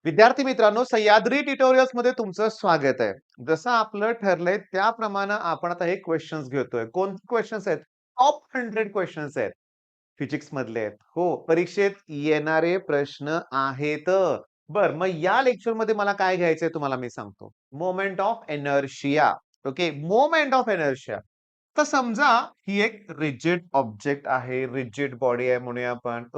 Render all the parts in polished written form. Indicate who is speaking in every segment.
Speaker 1: विद्यार्थी मित्रांनो, सह्याद्री ट्युटोरियल्स मध्ये तुमचं स्वागत आहे. जसं आपलं ठरलंय त्याप्रमाणे आपण आता हे क्वेश्चन्स घेतोय. कोणते क्वेश्चन्स आहेत? टॉप 100 क्वेश्चन्स आहेत. फिजिक्स मधले आहेत. हो, परीक्षेत येणारे प्रश्न आहेत. बर, मग या लेक्चर मध्ये मला काय घ्यायचंय तुम्हाला मी सांगतो. Moment of inertia. Okay, moment of inertia. तर समजा ही एक रिजिड ऑब्जेक्ट आहे, रिजिड बॉडी आहे म्हणूया आपण.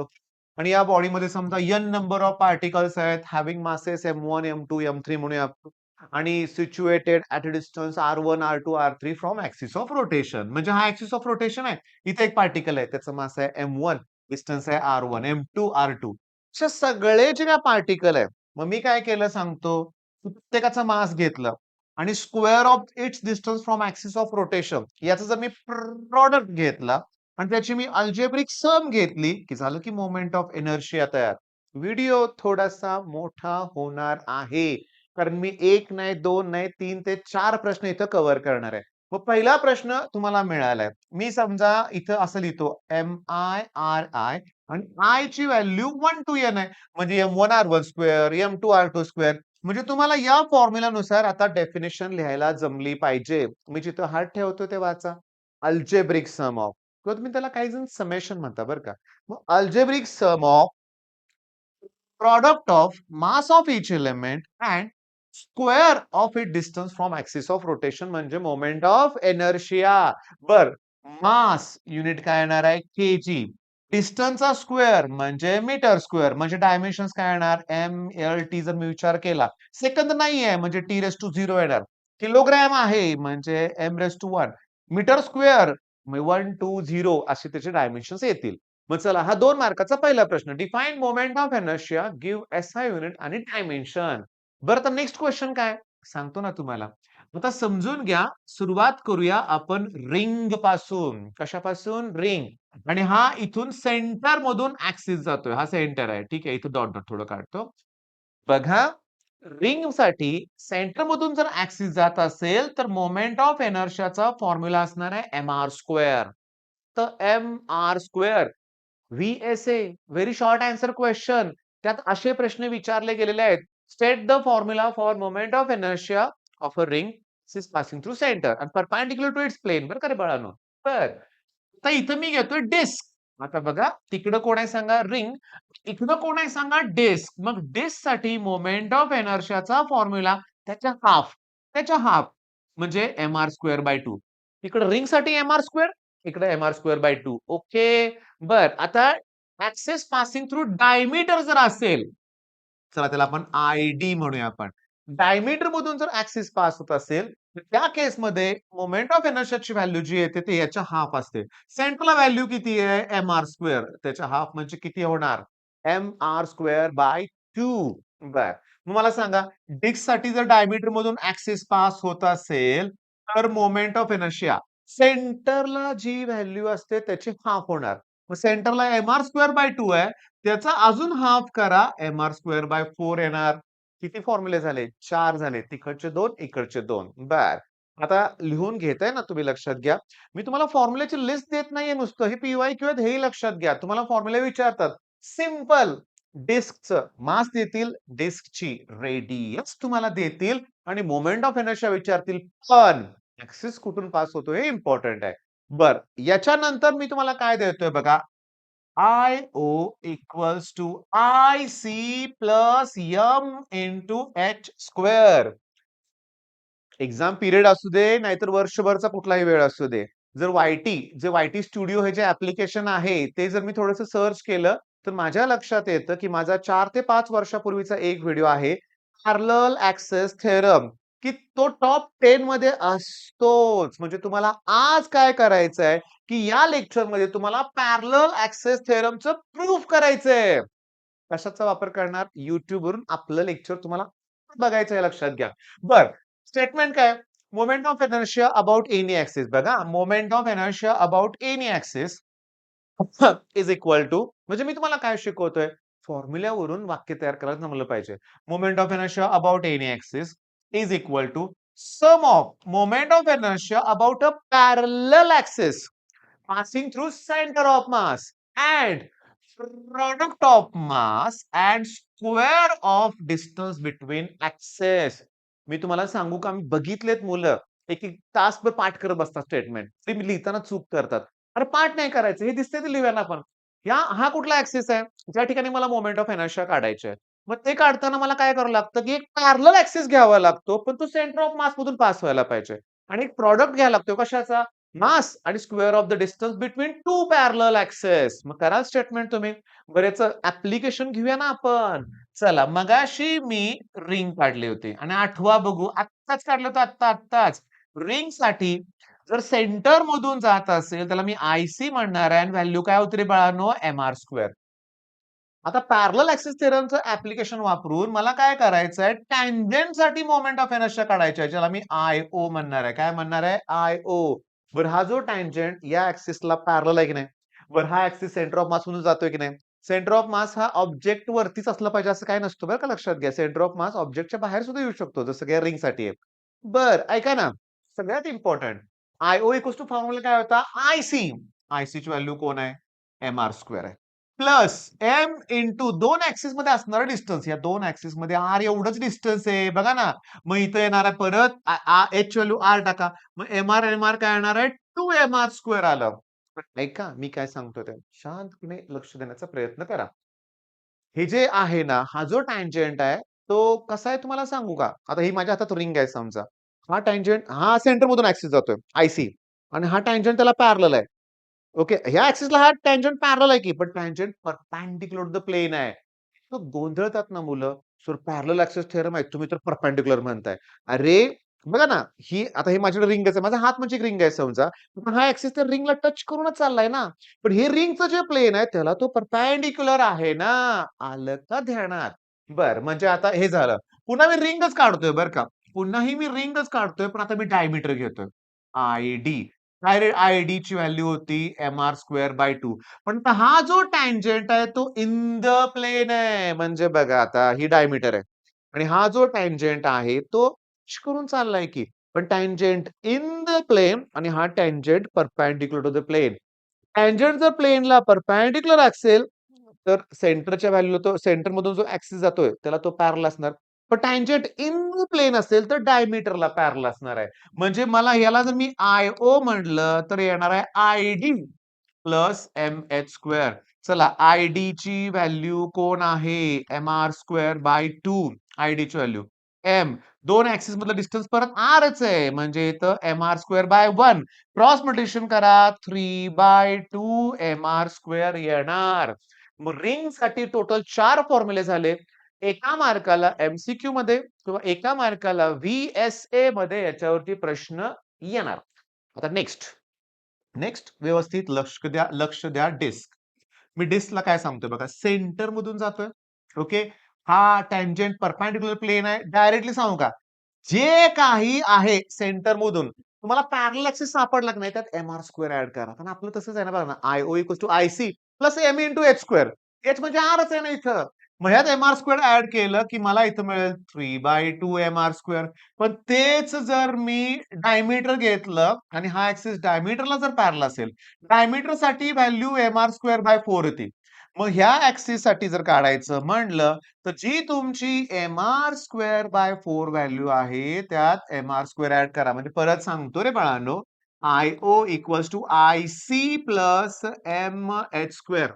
Speaker 1: आणि या बॉडीमध्ये समजा n नंबर ऑफ पार्टिकल्स आहेत, having masses M1, M2, M3 म्हणूया आपण. आणि situated at a distance R1, R2, R3 from axis of rotation. म्हणजे हा ॲक्सिस ऑफ रोटेशन आहे. इथे एक पार्टिकल आहे, त्याचा मास आहे M1, डिस्टन्स आहे R1, M2, R2. असे सगळे जे काय पार्टिकल आहे, मग मी काय केलं सांगतो, प्रत्येकाचा मास घेतला आणि square of its distance from axis of rotation याचा जर मी प्रॉडक्ट घेतला आणि त्याची मी अल्जेब्रिक सम घेतली, की झालं की मोमेंट ऑफ इनर्शिया तयार. व्हिडिओ थोडासा मोठा होणार आहे. कारण मी 1 नाही, 2 नाही, 3 ते 4 प्रश्न इथं कव्हर करणार आहे. मग पहिला प्रश्न तुम्हाला मिळालाय. मी समजा इथं असं लिहितो MI आणि I ची व्हॅल्यू 1 to N आहे. म्हणजे M1 R1 square, M2 R2 square. म्हणजे तुम्हाला या फॉर्म्युलानुसार आता डेफिनेशन लिहायला जमली पाहिजे. मी जिथं हात ठेवतो ते वाचा. अल्जेब्रिक सम ऑफ किंवा तुम्ही त्याला काही जण समेशन म्हणता बरं का. मग algebraic sum of product of mass of each element and square of its distance from axis of rotation म्हणजे मोमेंट ऑफ इनर्शिया. बर, मास युनिट काय येणार आहे? केजी. डिस्टन्सचा स्क्वेअर म्हणजे मीटर स्क्वेअर म्हणजे डायमेन्शन्स काय येणार? MLT जर मी विचार केला. सेकंद नाही आहे म्हणजे T रेस टू 0 येणार. किलोग्रॅम आहे म्हणजे M raise to 1. Metre square 1 to 0 असे त्याचे डायमेन्शन्स येतील. मग चला, हा 2 मार्काचा पहिला प्रश्न. Define moment of inertia, give SI unit आणि डायमेन्शन. बरं, तर नेक्स्ट क्वेश्चन काय? सांगतो ना तुम्हाला. आता समजून घ्या. सुरुवात करूया आपण रिंग पासून. कशापासून? रिंग. आणि हा इथून सेंटर मधून ऍक्सिस जातोय. हा सेंटर आहे. ठीक आहे. इथं डॉट डॉट थोडं काढतो. बघा, रिंग साठी सेंटर मधून जर ऍक्सिस जात असेल तर मोमेंट ऑफ इनर्शियाचा फॉर्म्युला असणार आहे mr स्क्वेअर. तर mr square VSA, very short answer question. त्यात असे प्रश्न विचारले गेलेले आहेत. State the formula for moment of inertia of a ring is passing through centre आणि परपेंडिक्युलर टू इट्स प्लेन. बरं का रे बाळांनो. बर, आता इथं मी घेतोय डिस्क. आता बघा, तिकडं कोण आहे सांगा? रिंग. इकडं कोण आहे सांगा? डिस्क. मग डिस्क साठी मोमेंट ऑफ इनर्शियाचा फॉर्म्युला त्याच्या हाफ म्हणजे mr स्क्वेअर बाय 2. इकडे रिंग साठी mr स्क्वेअर, इकडे mr स्क्वेअर बाय 2. ओके. बर, आता ऍक्सेस पासिंग थ्रू डायमीटर जर असेल, चला त्याला आपण आयडी म्हणूया आपण. डायमीटर मधून जर ऍक्सिस पास होत असेल, तर त्या केसमध्ये मोमेंट ऑफ इनर्शियाची व्हॅल्यू जी येते ते याच्या हाफ असते. सेंटरला व्हॅल्यू किती आहे? mr square. त्याच्या हाफ म्हणजे किती होणार? mr square by 2. बर, मग मला सांगा, डिस्क साठी जर डायमीटर मधून ऍक्सिस पास होत असेल, तर मोमेंट ऑफ इनर्शिया सेंटरला जी व्हॅल्यू असते त्याची हाफ होणार. मग सेंटरला mr स्क्वेअर बाय 2 आहे, त्याचा अजून हाफ करा, mr स्क्वेअर बाय 4 येणार. किती फॉर्म्युले झाले? 4 झाले. तिकडचे 2, इकडचे 2. बर, आता लिहून घेताय ना तुम्ही? लक्षात घ्या. मी तुम्हाला फॉर्म्युल्याची लिस्ट देत नाहीये नुसतं. हे PYQ आहेत, हेही लक्षात घ्या. तुम्हाला फॉर्म्युले विचारतात. सिंपल. डिस्कचं मास देतील, डिस्कची रेडियस तुम्हाला देतील आणि मोमेंट ऑफ इनर्शिया विचारतील. पण ऍक्सिस कुठून पास होतो हे इम्पॉर्टंट आहे. बर, याच्यानंतर मी तुम्हाला काय देतोय बघा. IO equals to IC plus M into H square. Exam period असू दे, नाहीतर वर्षभरचा कुठलाही वेळ असू दे. जर वायटी स्टुडिओ हे जे ऍप्लिकेशन आहे, ते जर मी थोडंसं सर्च केलं, तर माझ्या लक्षात येतं, की माझा 4 ते 5 वर्षापूर्वीचा एक व्हिडिओ आहे. पॅरलल ऍक्सेस थेरम, की तो टॉप 10 मध्ये असतोच. म्हणजे तुम्हाला आज काय करायचंय, की या लेक्चरमध्ये तुम्हाला पॅरलल ऍक्सेस थेरमचं प्रूफ करायचंय. कशाचा वापर करणार? YouTube वरून आपलं लेक्चर तुम्हाला बघायचं आहे, लक्षात घ्या. बर, स्टेटमेंट काय? Moment of inertia about any axis. बघा, moment of inertia about any axis is equal to, म्हणजे मी तुम्हाला काय शिकवतोय? फॉर्म्युल्यावरून वाक्य तयार करायला जमलं पाहिजे. Moment of inertia about any axis is equal to sum of moment of inertia about a parallel axis passing through center of mass and product of mass and square of distance between axes. मी तुम्हाला सांगू का, मी बघितलेत मुलं एक एक तासभर पाठ करत बसतात स्टेटमेंट. ते लिहिताना चूक करतात. अरे पाठ नाही करायचं, हे दिसतंय ते लिहूया ना आपण. हा कुठला ऍक्सिस आहे? ज्या ठिकाणी मला मोमेंट ऑफ इनर्शिया काढायचे आहे. मग ते काढताना मला काय करावं लागतं, की एक पॅरलल ऍक्सिस घ्यावा लागतो, पण तो सेंटर ऑफ मास मधून पास व्हायला पाहिजे. आणि एक प्रॉडक्ट घ्यायला लागतो कशाचा? मास आणि square of the distance between two parallel axes. मग करा स्टेटमेंट तुम्ही. बरं याचं ॲप्लिकेशन घेऊया ना आपण. चला मगाशी मी रिंग काढली होती आणि आठवा बघू. आत्ताच काढलं होतं आत्ताच. रिंगसाठी जर सेंटर मधून जात असेल त्याला मी आयसी म्हणणार आहे आणि व्हॅल्यू काय होती रे बाळांनो? M-R square. आता पॅरलल ॲक्सिस थिअरमचं ॲप्लिकेशन वापरून मला काय करायचंय? टॅन्जंटसाठी मोमेंट ऑफ इनर्शिया काढायची आहे. ज्याला मी आय-ओ म्हणणार आहे. काय म्हणणार आहे? आय-ओ. बरं हा जो टॅन्जंट या ॲक्सिसला पॅरलल आहे की नाही? बरं हा ॲक्सिस सेंटर ऑफ मास मधून जातोय की नाही? सेंटर ऑफ मास हा ऑब्जेक्ट वरतीच असला पाहिजे असं काही नसतं बरं का, लक्षात घ्या. सेंटर ऑफ मास ऑब्जेक्टच्या बाहेर सुद्धा येऊ शकतो, जसं की रिंगसाठी आहे. बरं ऐका ना, सगळ्यात इम्पोर्टंट आय-ओ इक्वल्स टू फॉर्म्युला काय होता? आय-सी. आय-सीची व्हॅल्यू कोण आहे? एम-आर स्क्वेअर आहे. प्लस एम इंटू 2 ऍक्सिस मध्ये असणारं डिस्टन्स. या 2 ऍक्सिस मध्ये आर एवढंच डिस्टन्स आहे. बघा ना. मग इथं येणार आहे परत एच व्हॅल्यू आर टाका. मग एम आर काय येणार आहे? 2 स्क्वेअर आलं. पण ऐका मी काय सांगतो ते. शांतपणे लक्ष देण्याचा प्रयत्न करा. हे जे आहे ना, हा जो टॅन्जंट आहे, तो कसा आहे तुम्हाला सांगू का? आता ही माझ्या हातात रिंग आहे समजा. हा टॅन्जंट हा सेंटर मधून ऍक्सिस जातोय, आयसी. आणि हा टॅन्जंट त्याला पॅरलल आहे. ओके. ह्या ॲक्सिसला हा टॅन्जंट पॅरलल आहे की, पण tangent perpendicular to the plane आहे. तर गोंधळतात ना मुलं. सर पॅरलल ॲक्सिस थिअरम आहे. तुम्ही तर परपेंडिक्युलर म्हणताय. अरे बघा ना, ही आता हे माझ्याकडे रिंगच आहे. माझा हात म्हणजे एक रिंग आहे समजा. पण हा ॲक्सिस त्या रिंगला टच करूनच चाललाय ना. पण हे रिंगचं जे प्लेन आहे त्याला तो परपेंडिक्युलर आहे ना. आलं का ध्यानात? बरं म्हणजे आता हे झालं. पुन्हा मी रिंगच काढतोय बरं का. पुन्हाही मी रिंगच काढतोय, पण आता मी डायमीटर घेतोय. आयडी. काय रे आयडीची व्हॅल्यू होती एम-आर स्क्वेअर बाय 2. पण आता हा जो टॅन्जंट आहे तो इन द प्लेन आहे. म्हणजे बघा आता ही डायमीटर आहे. आणि हा जो टॅन्जंट आहे तो करून चाललाय की. पण टॅन्जंट इन द प्लेन आणि हा tangent perpendicular to the plane. Tangent जर प्लेनला परपेंडिक्युलर असेल, तर सेंटरच्या व्हॅल्यूला तो सेंटरमधून जो ॲक्सिस जातोय त्याला तो पॅरलल असणार. पण टॅन्जंट इन द प्लेन असेल तर डायमीटरला पॅरलल असणार आहे. म्हणजे मला याला जर मी आय-ओ म्हटलं तर येणार आहे आयडी प्लस एम-एच स्क्वेअर. चला आयडीची व्हॅल्यू कोण आहे? M R square by 2. आयडीची व्हॅल्यू एम. 2 ॲक्सिस मधलं डिस्टन्स परत आरच आहे. म्हणजे इथं M R square by 1. Cross multiplication करा 3/2 एम-आर स्क्वेअर येणार. मग रिंगसाठी टोटल 4 फॉर्म्युले झाले. एका मार्काला एमसीक्यू मध्ये किंवा एका मार्काला व्ही-एस-ए मध्ये याच्यावरती प्रश्न येणार. आता नेक्स्ट. नेक्स्ट व्यवस्थित लक्ष द्या डिस्क. मी डिस्कला काय सांगतोय बघा, सेंटर मधून जातोय. ओके. हा टॅन्जंट परपेंडिक्युलर प्लेन आहे. डायरेक्टली सांगू का? जे काही आहे सेंटर मधून तुम्हाला पॅरलल ॲक्सिस सापडला की नाही त्यात एम-आर स्क्वेअर ॲड करा. कारण आपलं तसंच आहे ना बघा ना, I O equals to I C plus M into H square. H म्हणजे आरच आहे ना इथं. मग ह्यात एम-आर स्क्वेअर ॲड केलं की मला इथं मिळेल 3/2 एम-आर स्क्वेअर. पण तेच जर मी डायमीटर घेतलं आणि हा ॲक्सिस डायमीटरला जर पॅरलल असेल, डायमीटरसाठी व्हॅल्यू एम-आर स्क्वेअर बाय 4 येते. मग ह्या ॲक्सिससाठी जर काढायचं म्हणलं, तर जी तुमची एम-आर स्क्वेअर बाय 4 व्हॅल्यू आहे, त्यात एम-आर स्क्वेअर ॲड करा. म्हणजे परत सांगतो रे बाळांनो, I O equals to I C plus M H square.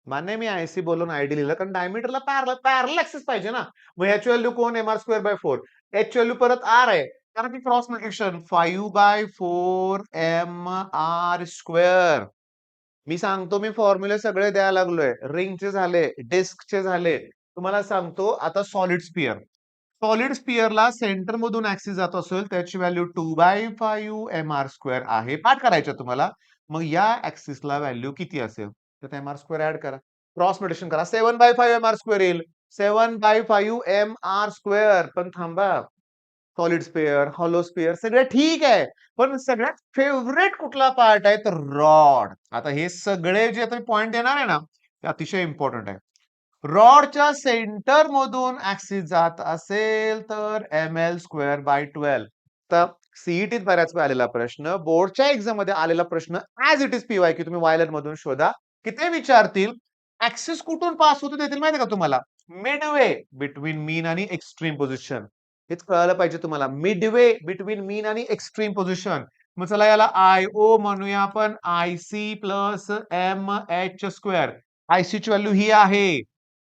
Speaker 1: मान्य आहे मी आय-सी बोलून आय-डी लिहिलं, कारण डायमीटरला पॅरलल पॅरलल ॲक्सिस पाहिजे ना. मग ह्याची व्हॅल्यू कोण? M-R square bye 4. H value परत आर आहे. कारण की क्रॉस मल्टिप्लिकेशन 5/4 एम-आर स्क्वेअर. मी सांगतो मी फॉर्म्युले सगळे द्यायला लागलोय. रिंगचे झाले, डिस्कचे झाले. तुम्हाला सांगतो आता सॉलिड स्फिअर. सॉलिड स्फिअरला सेंटर मधून ॲक्सिस जात असेल त्याची व्हॅल्यू 2/5 एम-आर स्क्वेअर आहे. पाठ करायचं तुम्हाला. मग या ॲक्सिसला व्हॅल्यू किती असेल? तर एम-आर स्क्वेअर ॲड करा. क्रॉस मल्टिप्लिकेशन करा. 7/5 एम-आर स्क्वेअर येईल. 7/5 एम-आर स्क्वेअर. पण थांबा. सॉलिड स्फिअर, हॉलो स्फिअर सगळं ठीक आहे. पण सगळ्यात फेव्हरेट कुठला पार्ट आहे? तर रॉड. आता हे सगळे जे आता पॉइंट येणार आहे ना, ते अतिशय इम्पॉर्टंट आहे. रॉडच्या सेंटर मधून ऍक्सिस जात असेल तर एम-एल स्क्वेअर बाय 12. तर सीईटीत बऱ्याच वेळा आलेला प्रश्न, बोर्डच्या एक्झाम मध्ये आलेला प्रश्न ऍज इट इज पीवायक्यू तुम्ही वायलर मधून शोधा की ते विचारतील ऍक्सिस कुठून पास होतो देतील माहिती का तुम्हाला? मिडवे बिटवीन मीन आणि एक्स्ट्रीम पोझिशन. हेच कळायला पाहिजे तुम्हाला. मिडवे बिटवीन मीन आणि एक्स्ट्रीम पोझिशन. मग चला याला आय-ओ म्हणूया आपण आय-सी प्लस एम-एच स्क्वेअर. आय-सीची व्हॅल्यू ही आहे.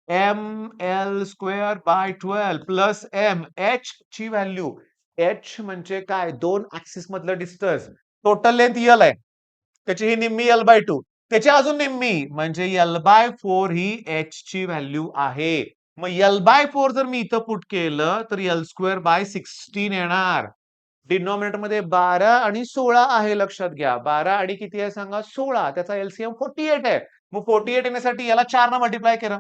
Speaker 1: M L square by 12 plus M. H ची व्हॅल्यू. एच म्हणजे काय? 2 ऍक्सिस मधलं डिस्टन्स. टोटल लेंथ यल आहे. त्याची ही निम्मी L/2. त्याची अजून निम्मी म्हणजे L/4 ही एच ची व्हॅल्यू आहे. मग L/4 जर मी इथं पुट केलं तर L²/16 येणार. डिनॉमिनेटर मध्ये 12 आणि 16 आहे लक्षात घ्या. 12 आणि किती आहे सांगा? 16. त्याचा एलसीएम 48 आहे. मग 48 येण्यासाठी याला 4 ने मल्टिप्लाय केलं.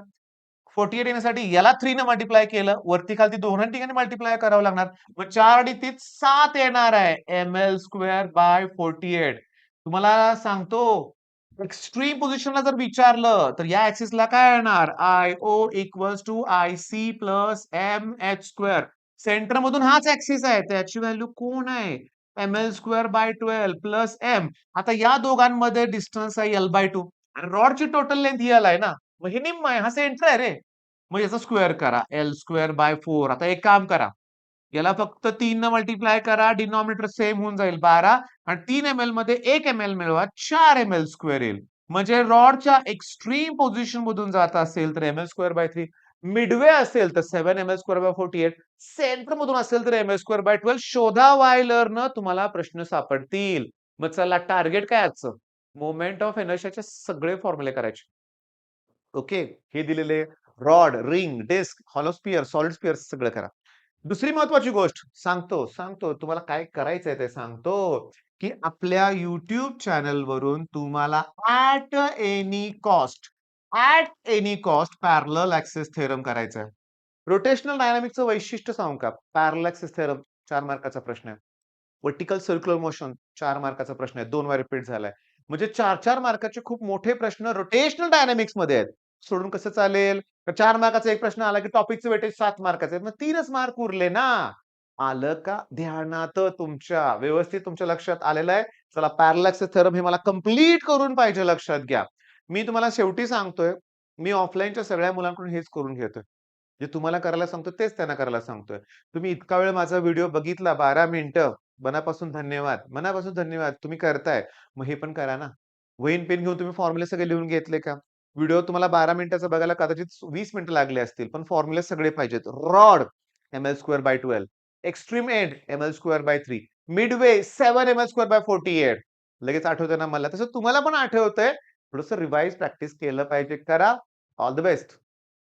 Speaker 1: 48 येण्यासाठी याला 3 ने मल्टिप्लाय केलं. वरती खालती दोन्ही ठिकाणी मल्टिप्लाय करावं लागणार. मग 4 आणि 3 7 येणार आहे. ml²/48. तुम्हाला सांगतो एक्स्ट्रीम पोझिशनला जर विचारलं तर या ऍक्सिसला काय येणार? I O equals to I C plus M H square. Center मधून हाच ऍक्सिस आहे. त्याची व्हॅल्यू कोण आहे? ml²/12 plus M. आता या दोघांमध्ये डिस्टन्स आहे L/2 आणि रॉडची टोटल लेंथ ही आहे ना. मग हे निम्म आहे. हा सेंटर आहे रे. मग याचा स्क्वेअर करा. L²/4. आता एक काम करा. याला फक्त 3 न मल्टिप्लाय करा. डिनॉमिनेटर सेम होऊन जाईल 12 आणि 3 ml मध्ये 1 ml मिळवा 4 ml स्क्वेअर येईल. म्हणजे रॉडच्या एक्स्ट्रीम पोझिशन मधून जात असेल तर ml²/3. मिडवे असेल तर 7 ml²/48. सेंटर मधून असेल तर ml²/12. शोधा वायलरनं तुम्हाला प्रश्न सापडतील. मग चला टार्गेट काय आजचं? मोमेंट ऑफ इनर्शियाचे सगळे फॉर्म्युले करायचे. ओके. हे दिलेले rod, ring, disc, hollow sphere, solid sphere सगळं करा. दुसरी महत्वाची गोष्ट सांगतो तुम्हाला काय करायचंय ते सांगतो, की आपल्या YouTube चॅनलवरून तुम्हाला at any cost parallel access theorem करायचा आहे. रोटेशनल डायनामिक्सचं वैशिष्ट्य सांगू का? पॅरलल ॲक्सेस थेरम 4 मार्काचा प्रश्न आहे. व्हर्टिकल सर्क्युलर मोशन 4 मार्काचा प्रश्न आहे. 2 वेळा रिपीट झालाय. म्हणजे 4-4 मार्काचे खूप मोठे प्रश्न रोटेशनल डायनामिक्समध्ये आहेत. सोडून कसं चालेल? तर 4 मार्काचा एक प्रश्न आला की टॉपिकचं वेटेज 7 मार्काचं आहे. मग 3च मार्क उरले ना. आलं का ध्यानात तुमच्या? व्यवस्थित तुमच्या लक्षात आलेलं आहे? चला पॅरलल ॲक्सेस थेरम हे मला कंप्लीट करून पाहिजे लक्षात घ्या. मी तुम्हाला शेवटी सांगतोय, मी ऑफलाईनच्या सगळ्या मुलांकडून हेच करून घेतोय. जे तुम्हाला करायला सांगतो तेच त्यांना करायला सांगतोय. तुम्ही इतका वेळ माझा व्हिडिओ बघितला 12 मिनिटं. मनापासून धन्यवाद. मनापासून धन्यवाद. तुम्ही करताय. मग हे पण करा ना. वहीन पेन घेऊन तुम्ही फॉर्म्युले सगळे लिहून घेतले का? व्हिडिओ तुम्हाला 12 मिनिटाचा बघायला कदाचित 20 मिनिटं लागले असतील. पण फॉर्म्युले सगळे पाहिजेत. Rod ml²/12. Extreme end ml²/3. Midway 7 ml²/48. लगेच आठवतंय ना मला. तसं तुम्हाला पण आठवतंय. थोडंसं रिवाइज प्रॅक्टिस केलं पाहिजे. करा. All the best.